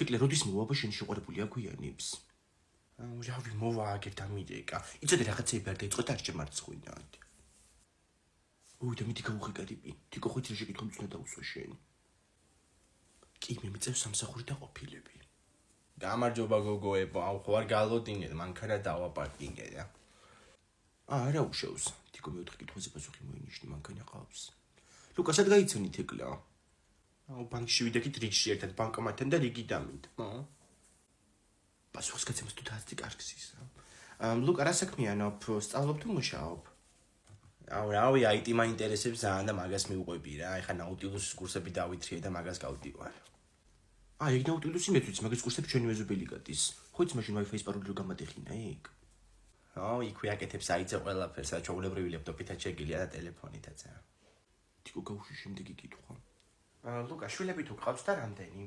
თეკლე როდის მოვაბა შენი შეყვარებული აგვიანებს? რავი მოვააგებ და მიდეკა. იცოდე რაღაცეები არ დაიწყო და არ შემარცხვინად. და მიდი გავუხეკადები. თიკო ხოც რა შეკითხებს უნდა დაუსვა შენ. კი მე მიწევს სამსახური და ყოფილები. გამარჯობა გოგოებო, ხო არ გალოდინეთ, მანქანა დავაპარკინგე და. არა უშავს. თიკო მეოთხე კითხვაზე პასუხი მოინიშნე, მანქანა ყავს. ლუკა სად გაიცანი თეკლა? ბანკში ვიდექით რიგში ერთად ბანკომატთან და რიგი დამით. პასუხს გაცემას თუ დააცდი კარგს ისა. ლუკა რა საქმიანობ? სწავლობ თუ მუშაობ? რავი, IT მაინტერესებს ძალიან და მაგას მივყვები რა. ეხლა ნაუტილუსის კურსები დავითრიე და მაგას გავდივარ. ეგ ნაუტილუსი მეც ვიცი, მაგის კურსები ჩვენი ვეზობელი გადის. ხო იცი მაშინ Wi-Fi-ის პაროლი რო გამატეხინა ეგ? იქვე აკეთებს IT-ზე ყველაფერს, ჩვეულებრივი ლეპტოპითაც შეგილია და ტელეფონითაც. თიკო გავუშვი შემდეგი კითხვა. ლუკა, შვილები თუ გყავს და რამდენი?